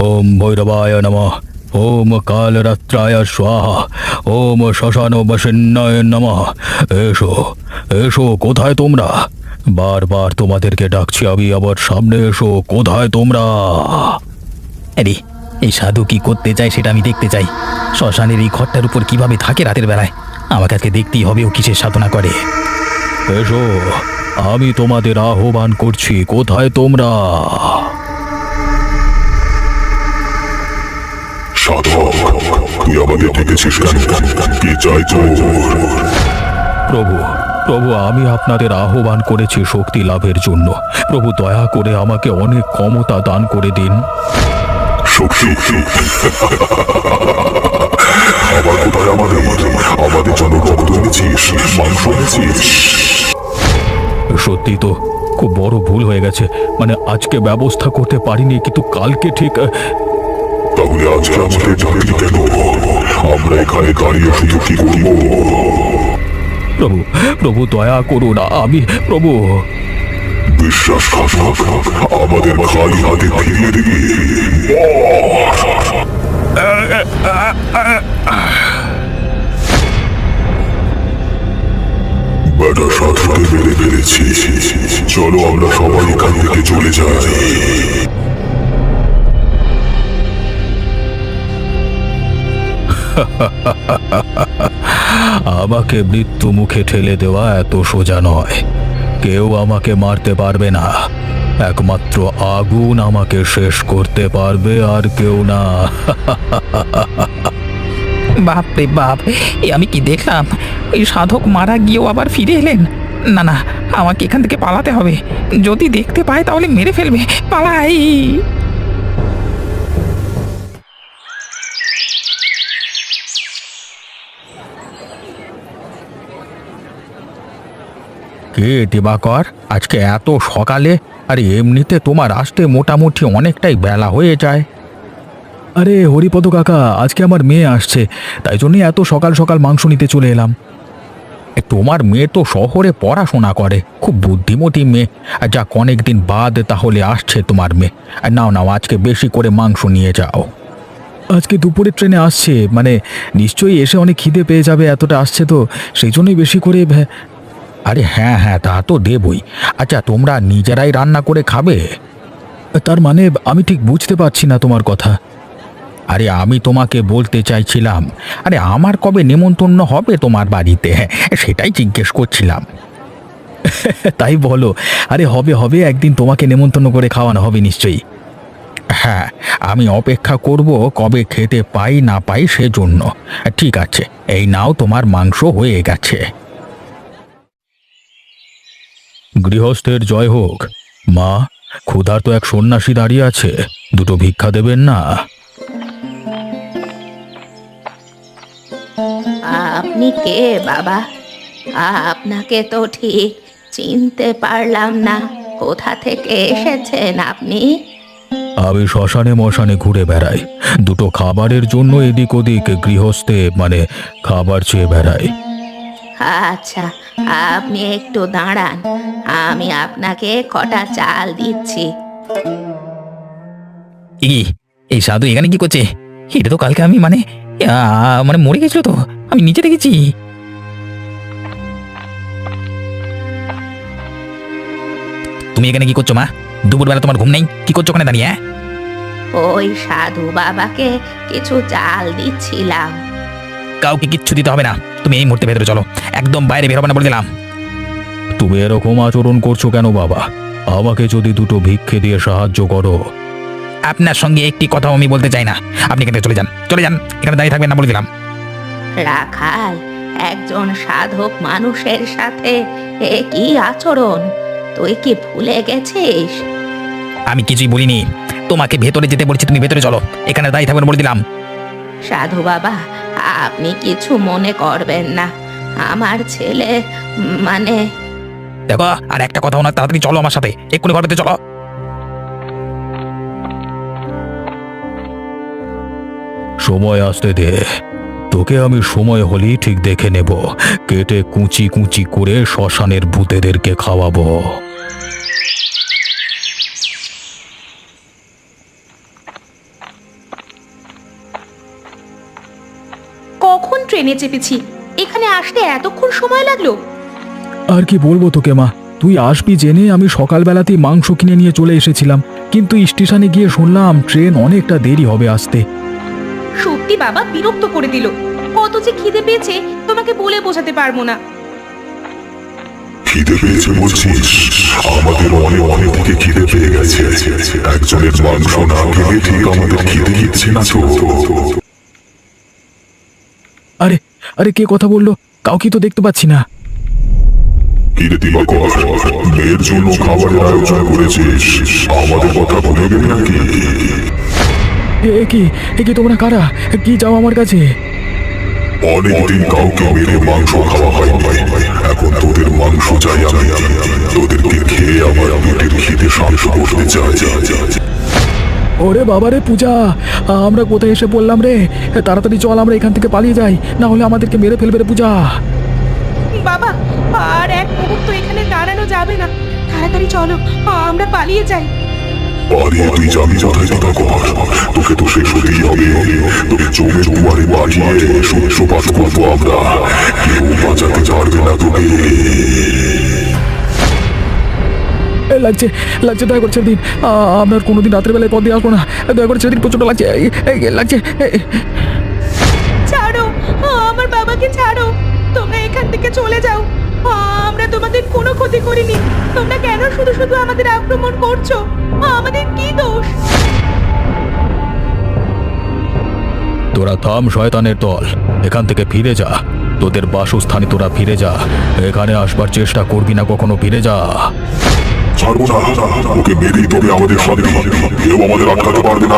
ওম ভৈরবায় নমঃ। ওম কালরাত্রায় স্বাহা। ওম শ্মশান বসিন্নায় নমঃ। এসো, এসো, কোথায় তোমরা? বারবার তোমাদেরকে ডাকছি আমি, আবার সামনে এসো। কোথায় তোমরা? আরে, এই সাধু কি করতে চায় সেটা আমি দেখতে চাই। শ্মশানের এই ঘরটার উপর কিভাবে থাকে রাতের বেলায়, আমাকে আজকে দেখতেই হবে ও কিসের সাধনা করে। এসো, আমি তোমাদের আহ্বান করছি। কোথায় তোমরা? সাধক, তুই আমাদের ডেকেছিস কেন? কি চাই তোর? প্রভু, প্রভু, আমি আপনাদের আহ্বান করেছি শক্তি লাভের জন্য। প্রভু, দয়া করে আমাকে অনেক ক্ষমতা দান করে দিন। শক্তি? আবার কোথায় আমাদের জন্য রক্ত এনেছিস, মাংস এনেছিস? সত্যি তো খুব বড় ভুল হয়ে গেছে। মানে আজকে ব্যবস্থা করতে পারিনি, কিন্তু কালকে ঠিক। তাহলে আজকে আমাদের ডাকলি কেন? আমরা এখানে দাঁড়িয়ে শুধু কি করবো? প্রভু, প্রভু, দয়া করুন। প্রভু। বিশ্বাসঘাতক, আমাদের খালি হাতে ফিরিয়ে দিবি? বেটা সাধুকে মেরে ফেলেছি। চলো আমরা সবাই এখান থেকে চলে যাই। আমাকে মৃত্যু মুখে ঠেলে দেওয়া এত সোজা নয়। কেউ আমাকে মারতে পারবে না। একমাত্র আগুন আমাকে শেষ করতে পারবে, আর কেউ না। বাপ রে বাপ, এ আমি কি দেখলাম? এই সাধক মারা গিয়েও আবার ফিরে এলেন। না না, আমাকে এখান থেকে পালাতে হবে। যদি দেখতে পায় তাহলে মেরে ফেলবে। পালাই। কে দিবাকর, আজকে এত সকালে? আরে এমনিতে তোমার আসতে মোটামুটি অনেকটাই বেলা হয়ে যায়। আরে হরিপদ কাকা, আজকে আমার মেয়ে আসছে, তাই জন্যই এত সকাল সকাল মাংস নিতে চলে এলাম। তোমার মেয়ে তো শহরে পড়াশোনা করে, খুব বুদ্ধিমতী মেয়ে। যাক, অনেকদিন বাদ তাহলে আসছে তোমার মেয়ে। নাও নাও, আজকে বেশি করে মাংস নিয়ে যাও। আজকে দুপুরের ট্রেনে আসছে, মানে নিশ্চয়ই এসে অনেক খিদে পেয়ে যাবে, এতটা আসছে তো সেই জন্যই বেশি করে। আরে হ্যাঁ হ্যাঁ, তা তো দেবই। আচ্ছা, তোমরা নিজেরাই রান্না করে খাবে? তার মানে আমি ঠিক বুঝতে পারছি না তোমার কথা। আরে আমি তোমাকে বলতে চাইছিলাম, আরে আমার কবে নেমন্তন্ন হবে তোমার বাড়িতে, সেটাই জিজ্ঞেস করছিলাম। তাই বলো? আরে হবে হবে, একদিন তোমাকে নেমন্তন্ন করে খাওয়ানো হবে নিশ্চয়ই। হ্যাঁ, আমি অপেক্ষা করব কবে খেতে পাই না পাই সেজন্য। ঠিক আছে, এই নাও, তোমার মাংস হয়ে গেছে। গৃহস্থের জয় হোক। মা, ক্ষুধার তো এক সন্ন্যাসী দাঁড়িয়ে আছে, দুটো ভিক্ষা দেবেন না? আপনি কে বাবা? আপনাকে তো ঠিক চিনতে পারলাম না। কোথা থেকে এসেছেন আপনি? আমি শ্মশানে মশানে ঘুরে বেড়াই, দুটো খাবারের জন্য এদিক ওদিক গৃহস্থে মানে খাবার চেয়ে বেড়াই। আচ্ছা, আপনি একটু দাঁড়ান, আমি আপনাকে কটা চাল দিচ্ছি। কি, এই সাধু এখানে কি করছে? এটা তো কালকে আমি মানে মরে গেছিল তো, আমি নিচে দেখেছি। তুমি এখানে কি করছো মা? দুপুরবেলা তোমার ঘুম নেই? কি করছো ওখানে দাঁড়িয়ে? ওই সাধু বাবাকে কিছু চাল দিচ্ছিলাম। কাউকে কিচ্ছু দিতে হবে না, তুমি এই মুহূর্তে ভেতরে চলো, একদম বাইরে বের হবে না বলে দিলাম। তুমি এরকম আচরণ করছো কেন বাবা? আমাকে যদি দুটো ভিক্ষে দিয়ে সাহায্য করো। আপনার সঙ্গে একটি কথাও আমি বলতে চাই না, আপনি এখান থেকে চলে যান, চলে যান, এখানে দাঁড়িয়ে থাকবেন না বলে দিলাম। রাখাল, একজন সাধক মানুষের সাথে এ কি আচরণ? তুই কি ভুলে গেছিস? আমি কিছুই বলিনি, তোমাকে ভেতরে যেতে বলছি, তুমি ভেতরে চলো, এখানে দাঁড়িয়ে থাকবেন বলে দিলাম। সাধু বাবা, আপনি কিছু মনে করবেন না। আমার ছেলে মানে দেখো, আর একটা কথাও না, তাড়াতাড়ি চলো আমার সাথে, এক্ষুনি ঘর ভেতরে চলো। সময় আসতে দে, তোকে আমি সময় হলেই ঠিক দেখে নেব, কেটে কুচি কুচি করে শ্মশানের ভূতেদেরকে খাওয়াবো। ট্রেনে চেপেছি। এখানে আসতে এতক্ষণ সময় লাগলো? আর কি বলবো তোকে মা, তুই আসবি জেনে আমি সকালবেলাতেই মাংস কিনে নিয়ে চলে এসেছিলাম, কিন্তু স্টেশনে গিয়ে শুনলাম ট্রেন অনেকটা দেরি হবে আসতে। সত্যি বাবা বিরক্ত করে দিল। কত যে খিদে পেয়েছে তোমাকে বলে বোঝাতে পারবো না। খিদে পেয়েছে বলছিস? আমাদের অনেক অনেক থেকে খিদে পেয়ে গেছে। একজনের মাংস না খেলে ঠিক আমাদের খিদে দিচ্ছে না তো। আরে আরে কে কথা বললো? কাউকে তো দেখতে পাচ্ছি না। কিরে দিবাকর, মেয়ের জন্য খাবারের আয়োজন করেছিস, আমাদের কথা ভুলে গেলি নাকি? এ কি তোমরা কারা? কি চাও আমার কাছে? অনেকদিন কাউকে মেরে মাংস খাওয়া হয়নি, এখন তোদের মাংস চাই আমি। তোদেরকে খেয়ে আমার পেটের খিদে শান্ত করতে চাই। ওরে বাবারে পূজা, আমরা কোথায় এসে পড়লাম রে? তাড়াতাড়ি চল, আমরা এখান থেকে পালিয়ে যাই, না হলে আমাদেরকে মেরে ফেলবে রে পূজা। বাবা আর এক মুহূর্ত এখানে দাঁড়ানো যাবে না, তাড়াতাড়ি চলো, আমরা পালিয়ে যাই। পালিয়ে তুই যাবি কোথায় দিবাকর? তোকে তো শেষ হতেই হবে। তোকে জমের দুয়ারে বাড়িয়ে সূত্রপাত করবো আমরা, কেউ বাঁচাতে পারবে না তোকে। লাগছে লাগছে, দয়া করে ছেড়ে দিন। আপনার কোনোদিন রাত্রে বেলায় পথ দিয়ে আসবো না, দয়া করে ছেড়ে দিন, প্রচন্ড লাগছে, লাগছে। ছাড়ো, আমার বাবাকে ছাড়ো, তোমরা এখান থেকে চলে যাও। আমরা তোমাদের কোনো ক্ষতি করিনি, তোমরা কেন শুধু শুধু আমাদের আক্রমণ করছো? আমাদের কি দোষ? তোরা থাম শয়তানের দল, এখান থেকে ফিরে যা, তোদের বাসস্থানে তোরা ফিরে যা, এখানে আসবার চেষ্টা করবি না কখনো, ফিরে যা। ছাড়বো না, ওকে মেরেই তবে আমাদের শান্তি, কেউ আমাদের আটকাতে পারবে না।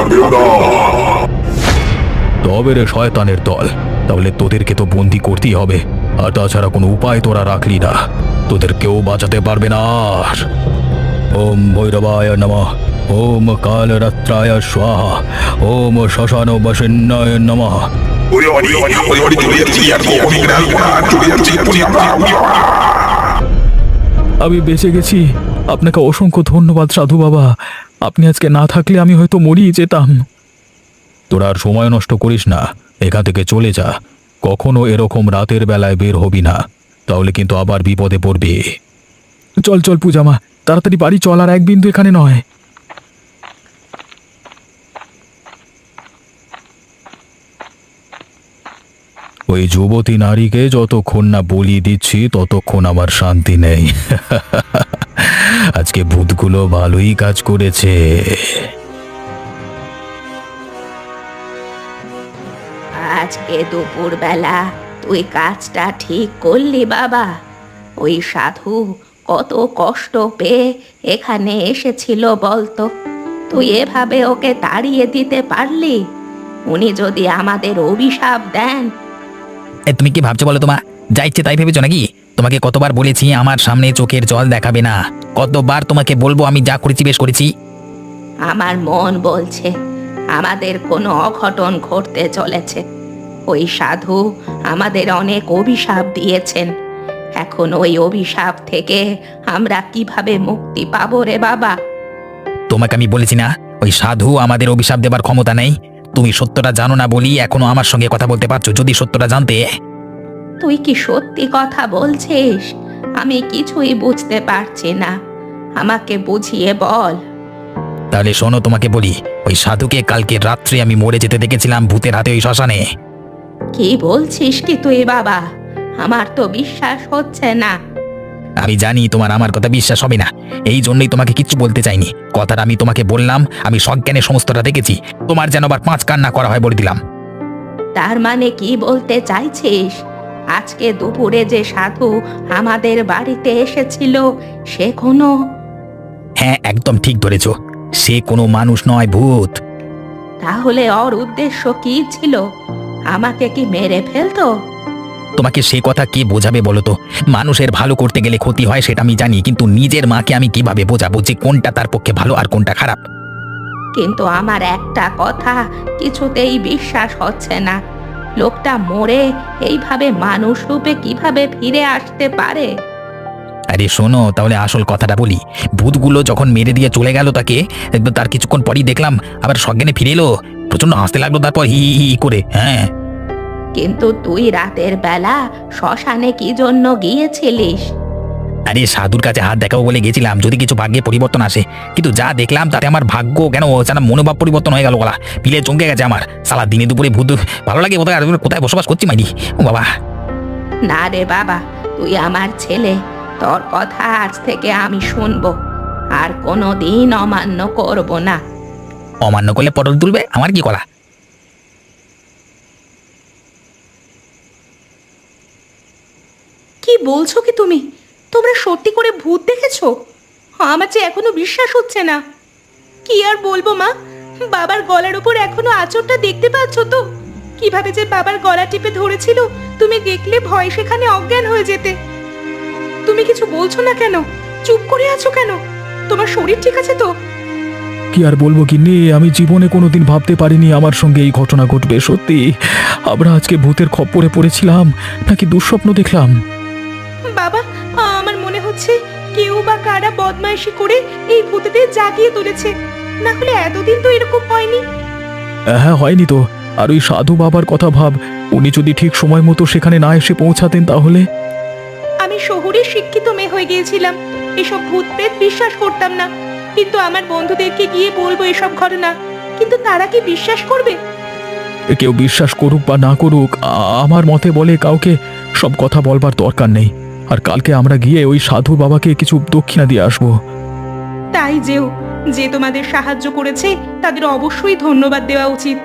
তবে রে শয়তানের দল, তাহলে তোদেরকে তো বন্দি করতেই হবে, আর তাছাড়া কোনো উপায় তোরা রাখলি না, তোদের কেউ বাঁচাতে পারবে না। ওম ভৈরবায় নমঃ, ওম কালরাত্রায় স্বাহা, ওম শ্মশান বসিন্নায় নমঃ। আমি বেঁচে গেছি, আপনাকে অসংখ্য ধন্যবাদ সাধু বাবা, আপনি আজকে না থাকলে আমি হয়তো মরিয়ে যেতাম। তোরা আর সময় নষ্ট করিস না, এখান থেকে চলে যা, কখনো এরকম রাতের বেলায় বের হবি না, তাহলে কিন্তু আবার বিপদে পড়বি। চল চল পূজামা, তাড়াতাড়ি বাড়ি চল, আর এক বিন্দু এখানে নয়। ওই যুবতী নারীকে যতক্ষণ না বলি দিচ্ছি ততক্ষণ আমার শান্তি নেই। আজকে ভূতগুলো ভালোই কাজ করেছে। আজকে দুপুরবেলা তুই কাজটা ঠিক করলি বাবা। ওই সাধু কত কষ্ট পেয়ে এখানে এসেছিল বলতো, তুই এভাবে ওকে তাড়িয়ে দিতে পারলি? উনি যদি আমাদের অভিশাপ দেন। তুমি কি ভাবছো বলো? তোমার যা ইচ্ছে তাই ভেবেছো নাকি? তোমাকে কতবার বলেছি আমার সামনে চোখের জল দেখাবে না, কতবার তোমাকে বলবো আমি যা করেছি বেশ করেছি। আমার মন বলছে আমাদের কোনো অঘটন ঘটতে চলেছে। ওই সাধু আমাদের অনেক অভিশাপ দিয়েছেন, এখন ওই অভিশাপ থেকে আমরা কিভাবে মুক্তি পাবো রে বাবা? তোমাকে আমি বলেছি না ওই সাধু আমাদের অভিশাপ দেবার ক্ষমতা নেই? তুমি সত্যটা জানো না বলি এখনো আমার সঙ্গে কথা বলতে পারছো, যদি সত্যটা জানতে। তুই কি সত্যি কথা বলছিস? আমি কিছুই বুঝতে পারছি না, আমাকে বুঝিয়ে বল। তাহলে শোনো তোমাকে বলি, ওই সাধুকে কালকে রাত্রে আমি মরে যেতে দেখেছিলাম ভূতের হাতে ওই শ্মশানে। কি বলছিস কি তুই বাবা? আমার তো বিশ্বাস হচ্ছে না। আমি জানি তোমার আমার কথা বিশ্বাস হবে না, এই জন্যই তোমাকে কিচ্ছু বলতে চাইনি। কথাটা আমি তোমাকে বললাম, আমি সজ্ঞানে সমস্তটা দেখেছি, তোমার যেন আবার পাঁচ কান্না করা হয় বলে দিলাম। তার মানে কি বলতে চাইছিস? আজকে দুপুরে যে সাধু আমাদের বাড়িতে এসেছিল সে কোনো... হ্যাঁ একদম ঠিক ধরেছ, সে কোনো মানুষ নয়, ভূত। তাহলে ওর উদ্দেশ্য কি ছিল? আমাকে কি মেরে ফেলতো? তোমাকে সে কথা কে বোঝাবে বলো তো? মানুষের ভালো করতে গেলে ক্ষতি হয় সেটা আমি জানি, কিন্তু নিজের মাকে আমি কিভাবে বোঝাবো যে কোনটা তার পক্ষে ভালো আর কোনটা খারাপ? কিন্তু আমার একটা কথা কিছুতেই বিশ্বাস হচ্ছে না, লোকটা মরে এইভাবে মানুষ রূপে কিভাবে ফিরে আসতে পারে? আরে শোনো তাহলে আসল কথাটা বলি। ভূতগুলো যখন মেরে দিয়ে চলে গেল তাকে, তার কিছুক্ষণ পরই দেখলাম আবার সজ্ঞানে ফিরে এলো, প্রচন্ড হাসতে লাগলো, তারপর হি হি হি করে। হ্যাঁ কিন্তু তুই রাতের বেলা শ্মশানে কি জন্য গিয়েছিলিস? আরে সাধুর কাছে হাত দেখাবো বলে গেছিলাম, যদি কিছু ভাগ্যে পরিবর্তন আসে। কিন্তু যা দেখলাম তাতে আমার ভাগ্য কেন যেন মনোভাব পরিবর্তন হয়ে গেল, গলা পিলে চমকে গেছে আমার। সালা দিনে দুপুরে ভূত ভালো লাগে কোথায়, আর কোথায় বসবাস করছি মাইরি। ও বাবা! না রে বাবা, তুই আমার ছেলে, তোর কথা আজ থেকে আমি শুনবো, আর কোনো দিন অমান্য করব না। অমান্য করলে পটল তুলবে, আমার কি কলা? কি বলছো কি তুমি? তোমরা সত্যি করে ভূত দেখেছো? আমার যে এখনো বিশ্বাস হচ্ছে না। কি আর বলবো মা, বাবার গলার উপর এখনো আঁচড়টা দেখতে পাচ্ছ তো? কিভাবে যে বাবার গলা টিপে ধরেছিল, তুমি দেখলে ভয় সেখানে অজ্ঞান হয়ে যেতে। তুমি কিছু বলছো না কেন? চুপ করে আছো কেন? তোমার শরীর ঠিক আছে তো? কি আর বলবো গিন্নি, আমি জীবনে কোনোদিন ভাবতে পারিনি আমার সঙ্গে এই ঘটনা ঘটবে। সত্যি আমরা আজকে ভূতের খপ্পরে পড়েছিলাম নাকি দুঃস্বপ্ন দেখলাম? বাবা, আমার মনে হচ্ছে কেউ বা কারা বদমাইশি করে এই ভূতেদের জাগিয়ে তুলেছে, না হলে এতদিন তো এরকম হয়নি। হ্যাঁ, হয়নি তো। আর ওই সাধু বাবার কথা ভাব, উনি যদি ঠিক সময় মতো সেখানে না এসে পৌঁছাতেন তাহলে। আমি শহুরে শিক্ষিত মেয়ে হয়ে গিয়েছিলাম, এসব ভূত প্রেত বিশ্বাস করতাম না। কিন্তু আমার বন্ধুদেরকে গিয়ে বলবো এসব ঘটনা, কিন্তু তারা কি বিশ্বাস করবে? কেউ বিশ্বাস করুক বা না করুক, আমার মতে বলে কাউকে সব কথা বলবার দরকার নেই। আর কালকে আমরা গিয়ে ওই সাধু বাবাকে কিছু দক্ষিণা দিয়ে আসবো। তাই যেও, যে তোমাদের সাহায্য করেছে তাদের অবশ্যই ধন্যবাদ দেওয়া উচিত।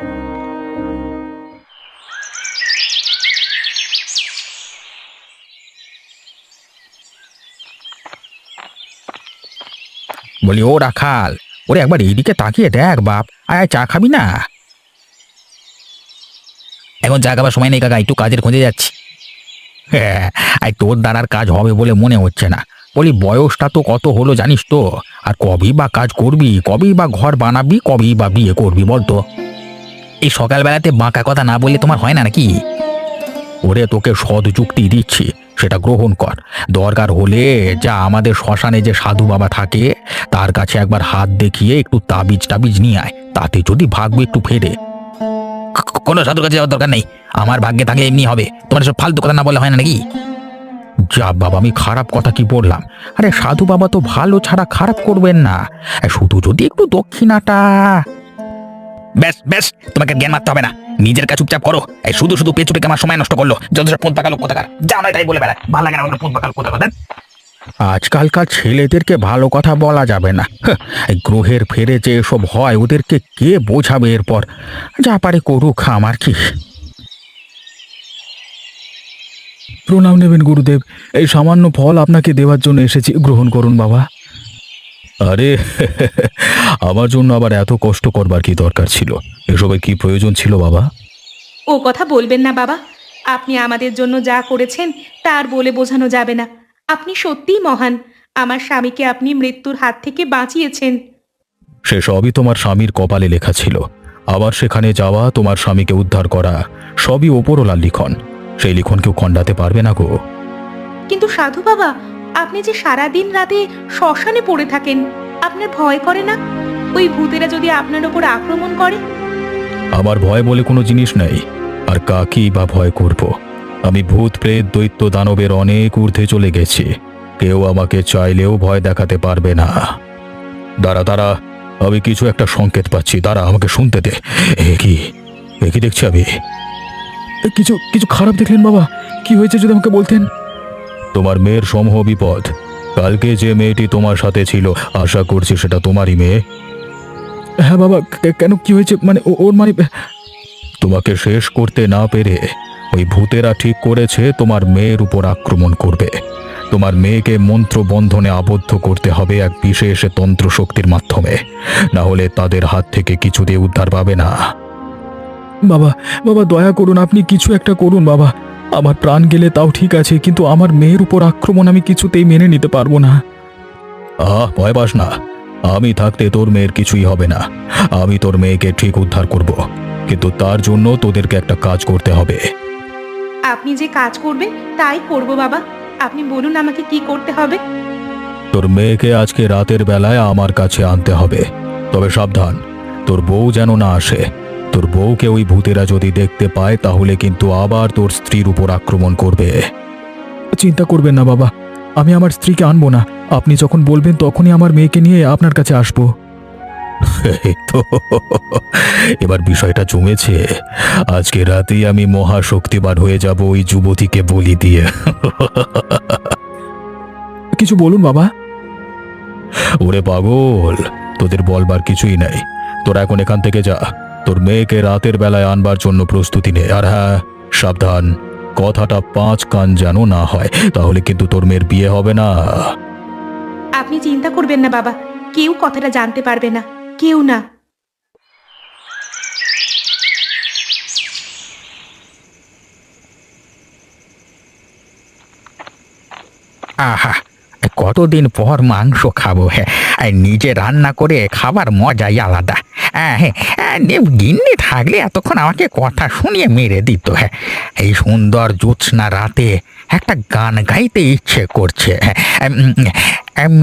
বলি ও রাখাল, ওরে একবার এইদিকে তাকিয়ে দেখ বাপ। আয় আয়, চা খাবি না? এখন চা খাবার সময় নেই কাকা, একটু কাজের খোঁজে যাচ্ছি। হ্যাঁ, আর তোর দ্বারার কাজ হবে বলে মনে হচ্ছে না। বলি বয়সটা তো কত হলো জানিস তো? আর কবেই বা কাজ করবি, কবেই বা ঘর বানাবি, কবেই বা বিয়ে করবি বলতো? এই সকালবেলাতে বাঁকা কথা না বললে তোমার হয় না নাকি? ওরে তোকে সৎ যুক্তি দিচ্ছি, সেটা গ্রহণ কর। দরকার হলে যা আমাদের শ্মশানে যে সাধু বাবা থাকে তার কাছে একবার হাত দেখিয়ে একটু তাবিজ টাবিজ নিয়ে আয়, তাতে যদি ভাগ্য একটু ফেরে। কোনো সাধুর কাছে যাওয়ার দরকার নেই, আমার ভাগ্যে থাকলে এমনি হবে। তোমার সব ফালতু কথা না বলে হয় না নাকি? যা বাবা, আমি খারাপ কথা কি বললাম? আরে সাধু বাবা তো ভালো ছাড়া খারাপ করবেন না, শুধু যদি একটু দক্ষিণাটা। ব্যাস ব্যাস, তোমাকে জ্ঞান মারতে হবে না, নিজের কাজ চুপচাপ করো। এই শুধু শুধু পেছুটে আমার সময় নষ্ট করলো, যত সব পোঁত পাকালো কোথাকার। যা না তাই বলে বেড়ায়, ভালো লাগে না পোঁত পাকাল কোথাকার। আজকালকার ছেলেদেরকে ভালো কথা বলা যাবে না। এই গ্রহের ফেরে যে এসব হয় ওদেরকে কে বোঝাবে এরপর? যা পারে করুক, আমার কি। প্রণাম নেবেন গুরুদেব, এই সামান্য ফল আপনাকে দেওয়ার জন্য এসেছি, গ্রহণ করুন বাবা। আরে আমার জন্য আবার এত কষ্ট করবার কি দরকার ছিল? এসবের কি প্রয়োজন ছিল বাবা? ও কথা বলবেন না বাবা, আপনি আমাদের জন্য যা করেছেন তার বলে বোঝানো যাবে না। আপনি সত্যিই মহান। আমার স্বামীকে আপনি মৃত্যুর হাত থেকে বাঁচিয়েছেন। সে সবই তোমার স্বামীর কপালে লেখা ছিল। আবার সেখানে যাওয়া, তোমার স্বামীকে উদ্ধার করা, সবই ওপরওয়ালার লিখন। সেই লিখন কেউ খণ্ডাতে পারবে না গো। কিন্তু সাধু বাবা, আপনি যে সারাদিন রাতে শ্মশানে পড়ে থাকেন, আপনার ভয় করে না? ওই ভূতেরা যদি আপনার ওপর আক্রমণ করে? আমার ভয় বলে কোনো জিনিস নেই, আর কাকেই বা ভয় করব? আমি ভূত প্রেত দৈত্য দানবের অনেক ঊর্ধ্বে চলে গেছি, কেউ আমাকে চাইলেও ভয় দেখাতে পারবে না। দাঁড়া দাঁড়া, আমি কিছু একটা সংকেত পাচ্ছি, দাঁড়া আমাকে শুনতে দে। এ কি দেখছি আমি? কিছু কিছু খারাপ দেখলেন বাবা? কি হয়েছে যদি আমাকে বলতেন? তোমার মেয়ের সমূহ বিপদ। কালকে যে মেয়েটি তোমার সাথে ছিল, আশা করছি সেটা তোমারই মেয়ে। হ্যাঁ বাবা, কেন কি হয়েছে? মানে ওর মানে তোমাকে শেষ করতে না পেরে ওই ভূতেরা ঠিক করেছে তোমার মেয়ের উপর আক্রমণ করবে। তোমার মেয়েকে মন্ত্র বন্ধনে আবদ্ধ করতে হবে এক বিশেষ তন্ত্র শক্তির মাধ্যমে, না হলে তাদের হাত থেকে কিছুতেই উদ্ধার পাবে না। বাবা বাবা, দয়া করুন, আপনি কিছু একটা করুন বাবা। আমার প্রাণ গেলে তাও ঠিক আছে, কিন্তু আমার মেয়ের উপর আক্রমণ আমি কিছুতেই মেনে নিতে পারবো না। ভয় পাস না, আমি থাকতে তোর মেয়ের কিছুই হবে না। আমি তোর মেয়েকে ঠিক উদ্ধার করব, কিন্তু তার জন্য তোদেরকে একটা কাজ করতে হবে। আপনি যে কাজ করবেন তাই করব বাবা। আপনি বলুন আমাকে কি করতে হবে। তোর মেয়েকে আজকে রাতের বেলায় আমার কাছে আনতে হবে, তবে সাবধান, তোর বউ যেন না আসে। তোর তোর বউকে ওই ভূতেরা যদি দেখতে পায় তাহলে কিন্তু আবার তোর স্ত্রীর উপর আক্রমণ করবে। চিন্তা করবেন না বাবা, আমি আমার স্ত্রীকে আনবো না। আপনি যখন বলবেন তখনই আমার মেয়েকে নিয়ে আপনার কাছে আসবো। এই তো, এবার বিষয়টা জমেছে। আজকে রাতেই আমি মহাশক্তিমান হয়ে যাব ওই যুবতীকে বলি দিয়ে। কিছু বলুন বাবা। ওরে পাগল, তোদের বলবার কিছুই নাই। তোরা এখন এখান থেকে যা, তোর মেয়েকে রাতের বেলায় আনবার জন্য প্রস্তুতি নে। আর হ্যাঁ, সাবধান, কথাটা 5 কান যেন না হয়, তাহলে কিন্তু তোর মেয়ের বিয়ে হবে না। আপনি চিন্তা করবেন না বাবা, কেউ কথাটা জানতে পারবে না, কেউ না। আহা, কতদিন পর মাংস খাবো। হ্যাঁ, আর নিজে রান্না করে খাবার মজাই আলাদা। গিন্নি থাকলে এতক্ষণ আমাকে কথা শুনিয়ে মেরে দিত। হ্যাঁ, এই সুন্দর জ্যোৎস্না রাতে একটা গান গাইতে ইচ্ছে করছে।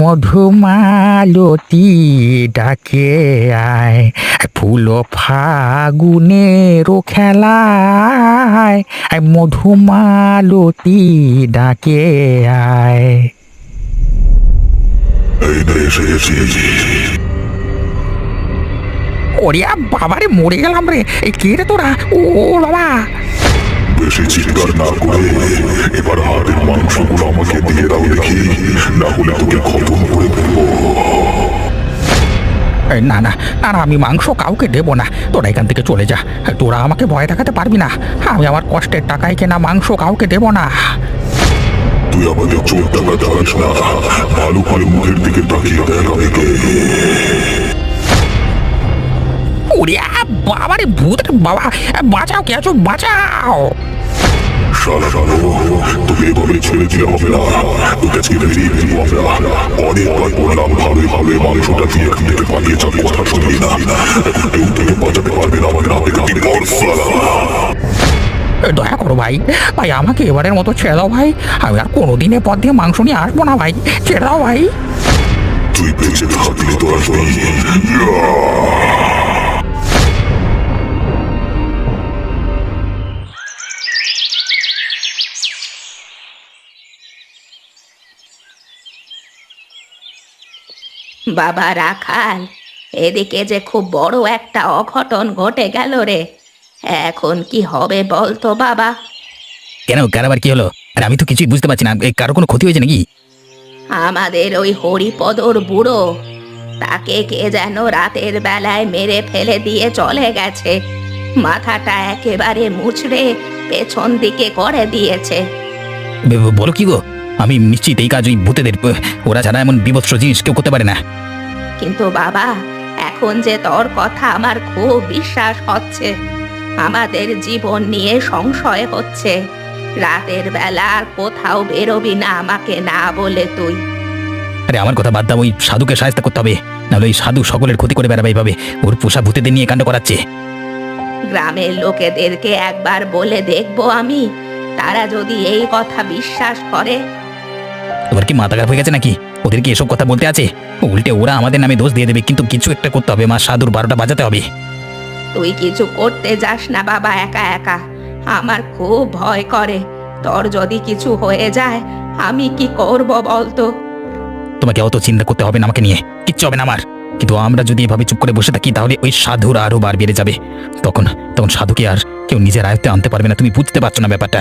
মধুমালতী ডাকে আয়, ফুল ফাগুনেরও খেলায়, মধুমালতী ডাকে আয়। এই নে এসে গেছি। ওরিয়া বাবারে, মরে গেলাম রে। এই কে রে তোরা? ও বাবা! বেশি চিৎকার না করে এবার হাতের মাংসগুলো আমাকে দিয়ে দাও দেখি, না হলে তোকে খতম করে দেবো। না না না না, আমি মাংস কাউকে দেবো না। তোরা এখান থেকে চলে যা। তোরা আমাকে ভয় দেখাতে পারবি না। আমি আমার কষ্টের টাকায় কেনা মাংস কাউকে দেবো না। তুই আমাকে চোখ টাকা চাস না, ভালো করে মুখের দিকে তাকিয়ে দেখ আমি কে। ওরিয়া বাবারে, ভূত! বাবা বাঁচাও, কে আছো? বাঁচাও! শালা তোকে এভাবে ছেড়ে দিলে হবে না, তোকে আজকে বেরিয়ে দেবো আমরা। অনেকবার বললাম ভাবে ভাবে মাংসটা দিয়ে এখান থেকে পালিয়ে যাবে, কথা শুনবি না। এখন কেউ থেকে বাঁচাতে পারবে না আমাকে, হাতে কাঁপি পর শালা। দয়া করো ভাই, ভাই আমাকে এবারের মতো ছেড়ে দাও ভাই। আমি আর কোনোদিনে পথ দিয়ে মাংস নিয়ে আসবো না ভাই, ছেড়ে দাও ভাই। তুই বেঁচে থাকলে তো আসবি। বাবা রাখাল, এদিকে যে খুব বড় একটা অঘটন ঘটে গেল রে। এখন কি হবে বলতো বাবা? কেন, কার আবার কি হলো? আর আমি তো কিছুই বুঝতে পারছি না। কারো কোনো ক্ষতি হয়েছে নাকি? আমাদের ওই হরিপদর বুড়ো, তাকে কে যেন রাতের বেলায় মেরে ফেলে দিয়ে চলে গেছে। মাথাটা একেবারে মুচড়ে পেছন দিকে করে দিয়েছে। বলো কি গো? আমি নিশ্চিত এই কাজ ওই ভূতেদের। ওরা ছাড়া এমন বিভৎস জিনিস কেউ করতে পারে না। কিন্তু বাবা, এখন যে তোর কথা আমার খুব বিশ্বাস হচ্ছে। আমাদের জীবন নিয়ে সংশয় হচ্ছে। রাতের বেলা আর কোথাও বেরোবি না আমাকে না বলে তুই। আরে আমার কথা বাদ দাও, ওই সাধুকে সাহায্য করতে হবে, নাহলে ওই সাধু সকলের ক্ষতি করে বেড়াবে এইভাবে। ওর পোষা ভূতেদের নিয়ে কাণ্ড করাচ্ছে। গ্রামের লোকেদেরকে একবার বলে দেখবো আমি, তারা যদি এই কথা বিশ্বাস করে। এবার কি মাথা খারাপ হয়ে গেছে নাকি? ওদের কি এসব কথা বলতে আছে? উল্টে ওরা আমাদের নামে দোষ দিয়ে দেবে। কিন্তু কিছু একটা করতে হবে, মা সাধুর 12টা বাজাতে হবে। তুই কিছু করতে যাস না বাবা একা একা, আমার খুব ভয় করে। তোর যদি কিছু হয়ে যায় আমি কি করব বলতো? তোমাকে অত চিন্তা করতে হবে না, আমাকে নিয়ে কিচ্ছু হবে না আমার। কিন্তু আমরা যদি এভাবে চুপ করে বসে থাকি তাহলে ওই সাধুর আরো বার বেড়ে যাবে। তখন তখন সাধুকে আর কেউ নিজের আয়ত্তে আনতে পারবে না। তুমি বুঝতে পারছো না ব্যাপারটা?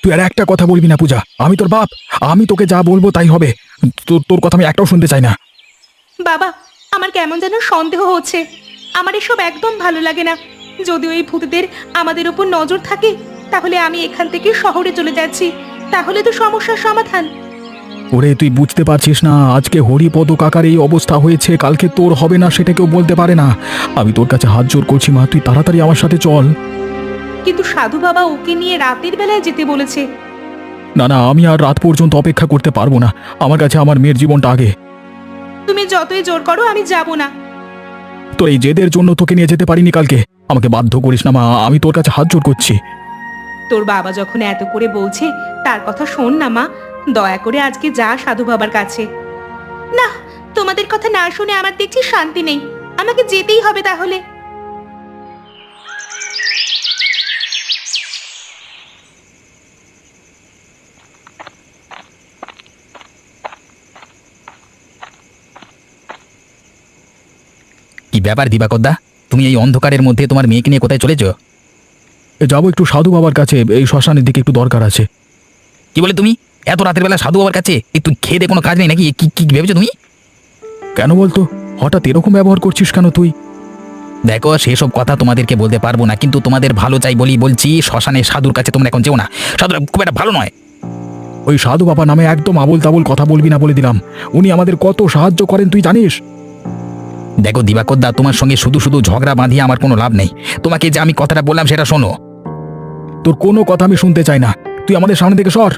তুই আর একটা কথা বলবি না পূজা, আমি তোর বাপ। আমি তোকে যা বলবো তাই হবে। তোর কথা আমি একটাও শুনতে চাই না। বাবা, আমার কেমন যেন সন্দেহ হচ্ছে। আমার এসব একদম ভালো লাগে না। যদি ওই ভূতদের আমাদের উপর নজর থাকে তাহলে আমি এখান থেকে শহরে চলে যাচ্ছি, তাহলে তো সমস্যার সমাধান। ওরে, তুই বুঝতে পারছিস না, আজকে হরিপদ কাকার এই অবস্থা হয়েছে, কালকে তোর হবে না সেটা কেউ বলতে পারে না। আমি তোর কাছে হাত জোর করছি মা, তুই তাড়াতাড়ি আমার সাথে চল। কিন্তু সাধু বাবা ওকে নিয়ে রাতের বেলায় যেতে বলেছে। না না, আমি আর রাত পর্যন্ত অপেক্ষা করতে পারবো না। আমার কাছে আমার মেয়ের জীবনটা আগে। তুমি যতই জোর করো আমি যাব না। তোর এই জেদের জন্য তোকে নিয়ে যেতে পারিনি কালকে। আমাকে বাধ্য করিস না মা, আমি তোর কাছে হাত জোর করছি। তোর বাবা যখন এত করে বলছে তার কথা শোন না মা, দয়া করে আজকে যা সাধু বাবার কাছে। না, তোমাদের কথা না শুনে আমার দেখছি শান্তি নেই। আমাকে যেতেই হবে তাহলে। কি ব্যাপার দিবাকরদা, তুমি এই অন্ধকারের মধ্যে তোমার মেয়েকে নিয়ে কোথায় চলেছো? যাবো একটু সাধু বাবার কাছে, এই শ্মশানের দিকে একটু দরকার আছে। কি বলে তুমি? এত রাতের বেলা সাধু বাবার কাছে? তুই খেয়ে দে, কোনো কাজ নেই নাকি? কি কি ভেবেছো তুমি? কেন বলতো, হঠাৎ এরকম ব্যবহার করছিস কেন তুই? দেখো, সেসব কথা তোমাদেরকে বলতে পারবো না, কিন্তু তোমাদের ভালো চাই বলি বলছি, শ্মশানে সাধুর কাছে তোমরা এখন যেও না। সাধুরা খুব একটা ভালো নয়। ওই সাধু বাবা নামে একদম আবোল তাবোল কথা বলবি না বলে দিলাম। উনি আমাদের কত সাহায্য করেন তুই জানিস। দেখো দিবাকরদা, তোমার সঙ্গে শুধু শুধু ঝগড়া বাঁধিয়ে আমার কোনো লাভ নেই। তোমাকে যে আমি কথাটা বললাম সেটা শোনো। তোর কোনো কথা আমি শুনতে চাই না, তুই আমাদের সামনে থেকে সর।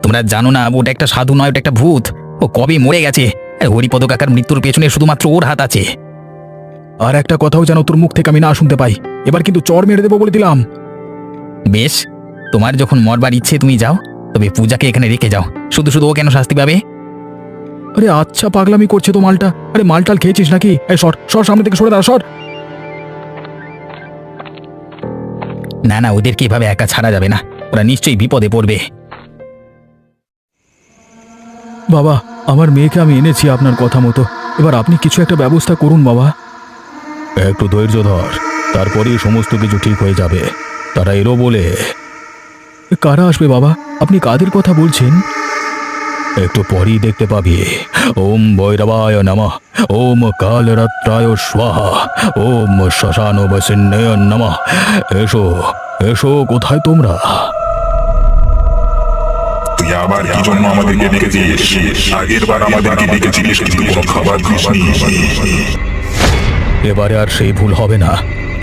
তোমরা জানো না, ওটা একটা সাধু নয়, ওটা একটা ভূত। ও কবে মরে গেছে। হরিপদ কাকার মৃত্যুর পেছনে শুধুমাত্র ওর হাত আছে। আর একটা কথাও যেন তোর মুখ থেকে আমি না শুনতে পাই, এবার কিন্তু চর মেরে দেবো বলে দিলাম। বেশ, তোমার যখন মরবার ইচ্ছে তুমি যাও, তবে পূজাকে এখানে রেখে যাও। শুধু শুধু ও কেন শাস্তি পাবে? আরে আচ্ছা, পাগলামি করছে তো মালটা। আরে মালটাল খেয়েছিস নাকি? এই সর সর, সামনে থেকে সরে দাঁড়া, সর। না না, ওদেরকে এভাবে একা ছাড়া যাবে না, ওরা নিশ্চয়ই বিপদে পড়বে। বাবা, আমার মেয়েকে আমি এনেছি আপনার কথা মতো, এবার আপনি কিছু একটা ব্যবস্থা করুন বাবা। একটু ধৈর্য ধর, তারপরেই সমস্ত কিছু ঠিক হয়ে যাবে। তারা এলো বলে। কারা আসবে বাবা? আপনি কাদের কথা বলছেন? একটু পরেই দেখতে পাবি। ওম ভৈরবায় নমঃ, ওম কালরাত্রায় স্বাহা, ওম শ্মশান বসিন্নয় নমঃ। এসো এসো, কোথায় তোমরা? তুই আবার কি জন্য আমাদেরকে ডেকেছিস? আগের বার আমাদেরকে ডেকেছিস কিন্তু কোনো খাবার দিসনি। এবারে আর সেই ভুল হবে না।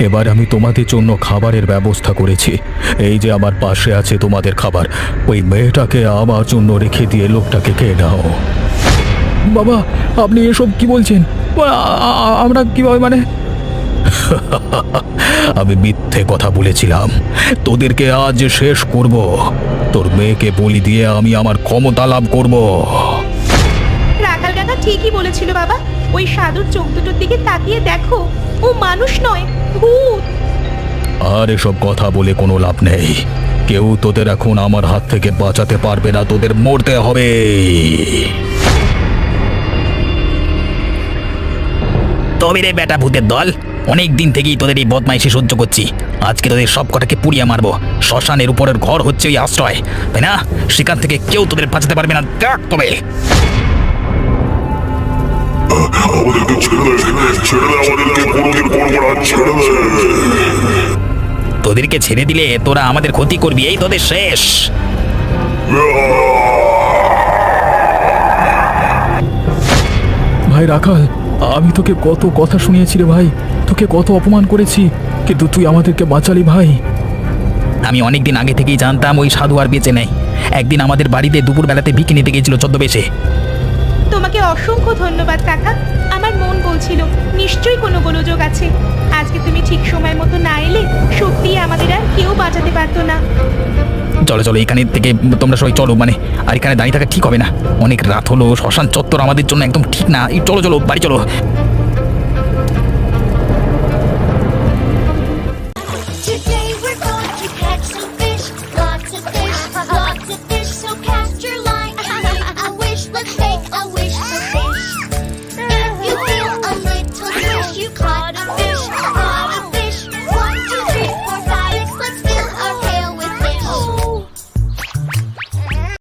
এবার আমি তোমাদের জন্য খাবারের ব্যবস্থা করেছি। এই যে আমার পাশে আছে তোমাদের খাবার, ওই মেয়েটাকে আমার জন্য রেখে দিয়ে লোকটাকে খেয়ে নাও। বাবা, আপনি এসব কি বলছেন? আমরা কিভাবে মানে? আমি মিথ্যে কথা বলেছিলাম। তোদেরকে আজ শেষ করব। তোর মেয়েকে বলি দিয়ে আমি আমার ক্ষমতা লাভ করব। রাখাল কাকা ঠিকই বলেছিল বাবা। ওই সাধুর চোখ দুটোর দিকে তাকিয়ে দেখো, ও মানুষ নয়, ভূত। আর এসব কথা বলে কোনো লাভ নেই। কেউ তোদের এখন আমার হাত থেকে বাঁচাতে পারবে না, তোদের মরতে হবে। তবে রে বেটা ভূতের দল, অনেক দিন থেকেই তোদের এই বদমাইশি সহ্য করছি। আজকে তোদের সব কটাকে পুড়িয়ে মারবো। শ্মশানের উপরের ঘর হচ্ছে ওই আশ্রয়, তাই না? সেখান থেকে কেউ তোদের বাঁচাতে পারবে না। দেখ তবে। আমাদেরকে ছেড়ে দে, ছেড়ে দে আমাদেরকে, কোনোদিন করবো না, ছেড়ে দে। তোদেরকে ছেড়ে দিলে তোরা আমাদের ক্ষতি করবি, এই তোদের শেষ। ভাই রাখাল, আমি তোকে কত কথা শুনিয়েছি রে ভাই, তোকে কত অপমান করেছি, কিন্তু তুই আমাদেরকে বাঁচালি ভাই। আমি অনেকদিন আগে থেকেই জানতাম ওই সাধু আর বেঁচে নেই। একদিন আমাদের বাড়িতে দুপুর বেলাতে ভিকি নিতে গিয়েছিল ছদ্মবেশে। তোমাকে অসংখ্য ধন্যবাদ কাকা। আমার মন বলছিল নিশ্চয়ই কোনো গোলযোগ আছে। আজকে তুমি ঠিক সময় মতো না এলে সত্যিই আমাদের আর কেউ বাঁচাতে পারতো না। চলো চলো, এখানে থেকে তোমরা সবাই চলো, মানে আর এখানে দাঁড়িয়ে থাকা ঠিক হবে না। অনেক রাত হলো, শ্মশান চত্বর আমাদের জন্য একদম ঠিক না। এই চলো চলো, বাড়ি চলো। Today we're going to catch some fish. Lots of fish, so cast your line and make a wish. Let's make a wish